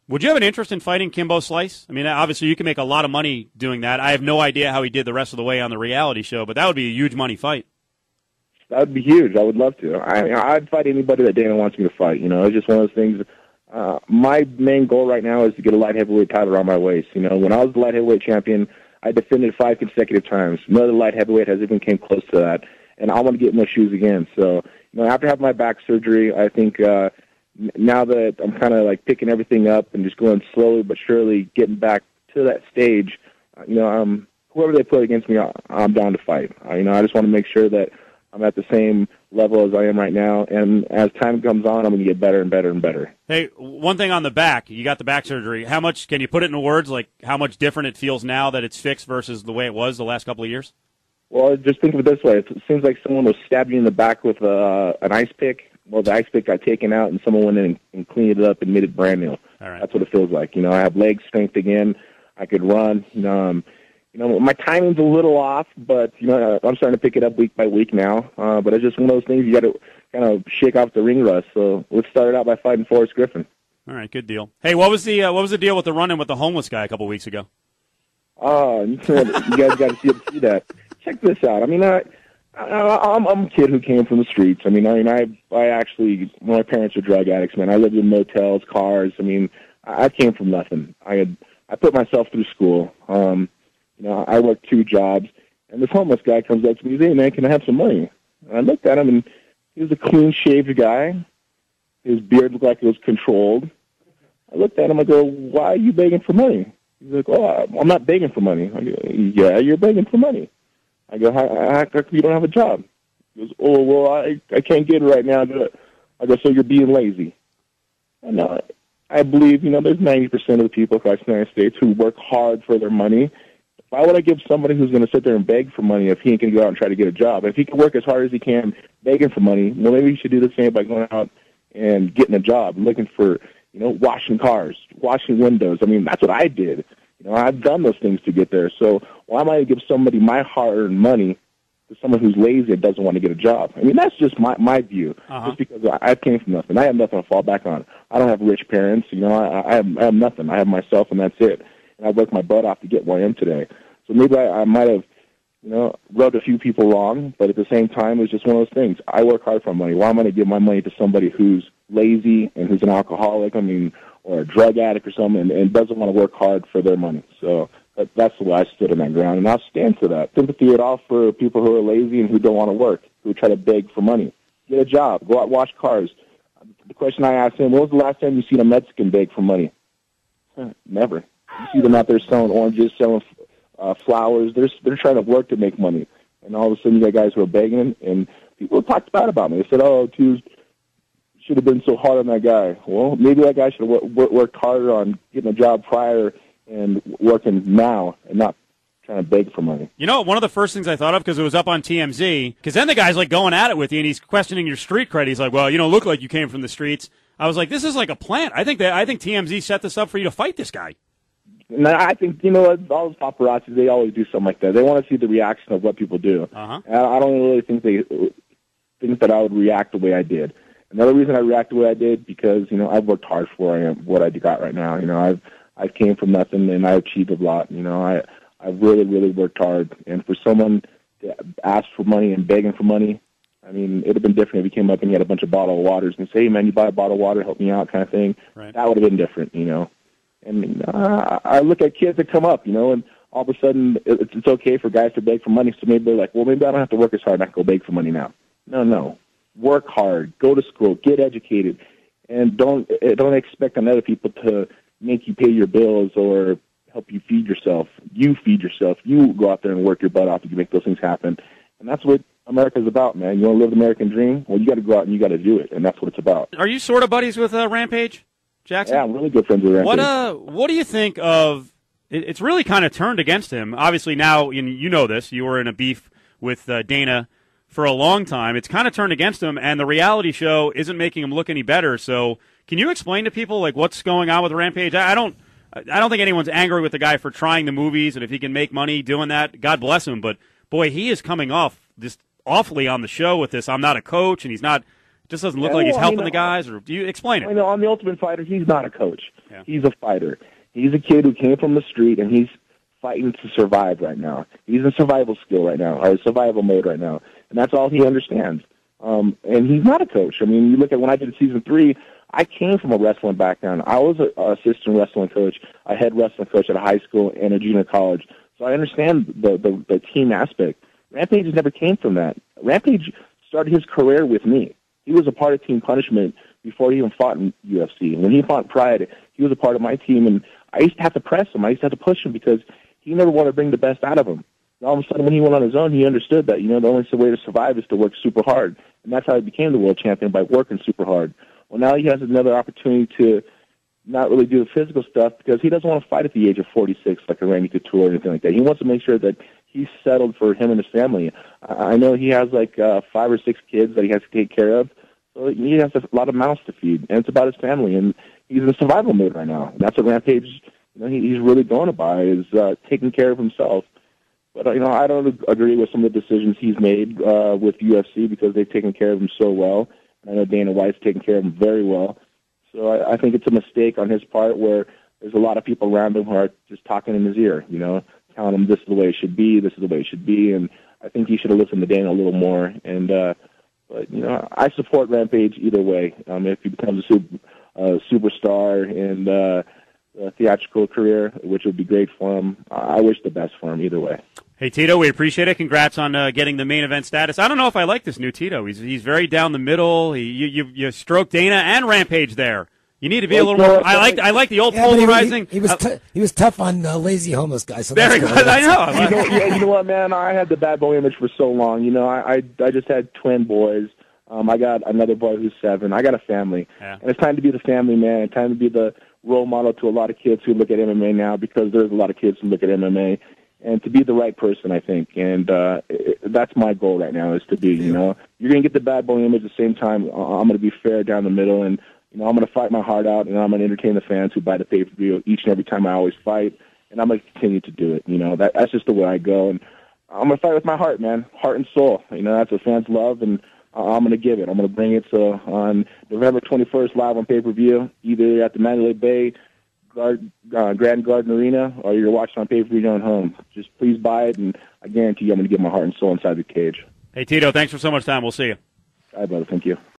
Would you have an interest in fighting Kimbo Slice? I mean, obviously you can make a lot of money doing that. I have no idea how he did the rest of the way on the reality show, but that would be a huge money fight. That would be huge. I would love to. I'd fight anybody that Dana wants me to fight. It's just one of those things. My main goal right now is to get a light heavyweight title around my waist. When I was the light heavyweight champion, I defended 5 consecutive times. No other light heavyweight has even came close to that, and I want to get in those shoes again. So, after having my back surgery, I think now that I'm kind of like picking everything up and just going slowly but surely getting back to that stage, whoever they put against me, I'm down to fight. I just want to make sure that I'm at the same level as I am right now, and as time comes on, I'm going to get better and better and better. Hey, one thing on the back, you got the back surgery. How much, can you put it into words, like how much different it feels now that it's fixed versus the way it was the last couple of years? Well, just think of it this way. It seems like someone was stabbing you in the back with an ice pick. Well, the ice pick got taken out, and someone went in and cleaned it up and made it brand new. All right. That's what it feels like. I have leg strength again. I could run. My timing's a little off, but, I'm starting to pick it up week by week now. But it's just one of those things you got to kind of shake off the ring rust. So let's start it out by fighting Forrest Griffin. All right, good deal. Hey, what was the deal with the run-in with the homeless guy a couple weeks ago? Oh, you guys got to see that. Check this out. I'm a kid who came from the streets. I actually, my parents are drug addicts, man. I lived in motels, cars. I came from nothing. I put myself through school. I worked 2 jobs, and this homeless guy comes up to me and says, "Hey, man, can I have some money?" And I looked at him, and he was a clean-shaved guy. His beard looked like it was controlled. I looked at him, I go, "Why are you begging for money?" He's like, "Oh, I'm not begging for money." I go, "Yeah, you're begging for money." I go, how come you don't have a job? He goes, "Oh, well, I can't get it right now." I go, "So you're being lazy?" And I believe, there's 90% of the people across the United States who work hard for their money. Why would I give somebody who's going to sit there and beg for money if he ain't going to go out and try to get a job? If he can work as hard as he can begging for money, well, maybe he should do the same by going out and getting a job, looking for, washing cars, washing windows. That's what I did. I've done those things to get there. So why am I going to give somebody my hard-earned money to someone who's lazy and doesn't want to get a job? That's just my view. Just because I came from nothing. I have nothing to fall back on. I don't have rich parents. I have nothing. I have myself, and that's it. And I worked my butt off to get where I am today. So maybe I might have, rubbed a few people wrong, but at the same time, it's just one of those things. I work hard for money. Why am I going to give my money to somebody who's lazy and who's an alcoholic, or a drug addict or something, and doesn't want to work hard for their money? So that's the way I stood on that ground, and I'll stand for that. Sympathy at all for people who are lazy and who don't want to work, who try to beg for money. Get a job. Go out, wash cars. The question I asked him, when was the last time you seen a Mexican beg for money? Never. You see them out there selling oranges, selling flowers. They're trying to work to make money. And all of a sudden you got guys who are begging, and people talked bad about me. They said, "Oh, Tuz should have been so hard on that guy." Well, maybe that guy should have worked harder on getting a job prior and working now and not trying to beg for money. One of the first things I thought of, because it was up on TMZ, because then the guy's like going at it with you, and he's questioning your street cred. He's like, "Well, you don't look like you came from the streets." I was like, this is like a plant. I think TMZ set this up for you to fight this guy. No, I think, all those paparazzi, they always do something like that. They want to see the reaction of what people do. I don't really think they think that I would react the way I did. Another reason I react the way I did, because, I've worked hard for what I got right now. I've came from nothing, and I achieved a lot. I've really, really worked hard. And for someone to ask for money and begging for money, it would have been different if he came up and he had a bunch of bottled waters and say, "Hey, man, you buy a bottle of water, help me out," kind of thing. Right. That would have been different, And I look at kids that come up, and all of a sudden it's okay for guys to beg for money. So maybe they're like, "Well, maybe I don't have to work as hard. I can go beg for money now." No. Work hard. Go to school. Get educated. And don't expect on other people to make you pay your bills or help you feed yourself. You feed yourself. You go out there and work your butt off to make those things happen. And that's what America's about, man. You want to live the American dream? Well, you got to go out and you got to do it. And that's what it's about. Are you sort of buddies with Rampage Jackson? Yeah, I'm really good friends with Rampage. What do you think of? It's really kind of turned against him. Obviously, now you know this. You were in a beef with Dana for a long time. It's kind of turned against him, and the reality show isn't making him look any better. So, can you explain to people what's going on with Rampage? I don't think anyone's angry with the guy for trying the movies, and if he can make money doing that, God bless him. But boy, he is coming off just awfully on the show with this. I'm not a coach, and he's not Just doesn't look like he's helping the guys. Or do you explain it? I know, on The Ultimate Fighter, he's not a coach. Yeah. He's a fighter. He's a kid who came from the street, and he's fighting to survive right now. He's in survival skill right now, or survival mode right now, and that's all he understands. And he's not a coach. I mean, you look at when I did season 3, I came from a wrestling background. I was an assistant wrestling coach, a head wrestling coach at a high school and a junior college. So I understand the team aspect. Rampage never came from that. Rampage started his career with me. He was a part of Team Punishment before he even fought in UFC. When he fought Pride, he was a part of my team, and I used to have to press him. I used to have to push him because he never wanted to bring the best out of him. And all of a sudden, when he went on his own, he understood that, the only way to survive is to work super hard. And that's how he became the world champion, by working super hard. Well, now he has another opportunity to not really do the physical stuff because he doesn't want to fight at the age of 46 like a Randy Couture or anything like that. He wants to make sure that he's settled for him and his family. I know he has 5 or 6 kids that he has to take care of. So he has a lot of mouths to feed, and it's about his family. And he's in survival mode right now. That's what Rampage, he's really going by, is taking care of himself. But, I don't agree with some of the decisions he's made with UFC because they've taken care of him so well. I know Dana White's taken care of him very well. So I think it's a mistake on his part where there's a lot of people around him who are just talking in his ear, telling him this is the way it should be, this is the way it should be. And I think he should have listened to Dana a little more. And but, I support Rampage either way. If he becomes a superstar and a theatrical career, which would be great for him, I wish the best for him either way. Hey, Tito, we appreciate it. Congrats on getting the main event status. I don't know if I like this new Tito. He's very down the middle. You stroke Dana and Rampage there. You need to be a little more. I like the old polarizing. He was tough on lazy homeless guys. So there he goes. I know. You know what, man? I had the bad boy image for so long. I just had twin boys. I got another boy who's 7. I got a family, and it's time to be the family man. It's time to be the role model to a lot of kids who look at MMA now, because there's a lot of kids who look at MMA. And to be the right person, I think. And that's my goal right now, is to be, you're going to get the bad boy image at the same time. I'm going to be fair down the middle, and, I'm going to fight my heart out, and I'm going to entertain the fans who buy the pay-per-view each and every time I always fight, and I'm going to continue to do it. That's just the way I go. And I'm going to fight with my heart, man, heart and soul. That's what fans love, and I'm going to give it. I'm going to bring it on November 21st live on pay-per-view, either at the Mandalay Bay Grand Garden Arena, or you're watching on pay-per-view at home. Just please buy it, and I guarantee you I'm going to give my heart and soul inside the cage. Hey, Tito, thanks for so much time. We'll see you. All right, brother. Thank you.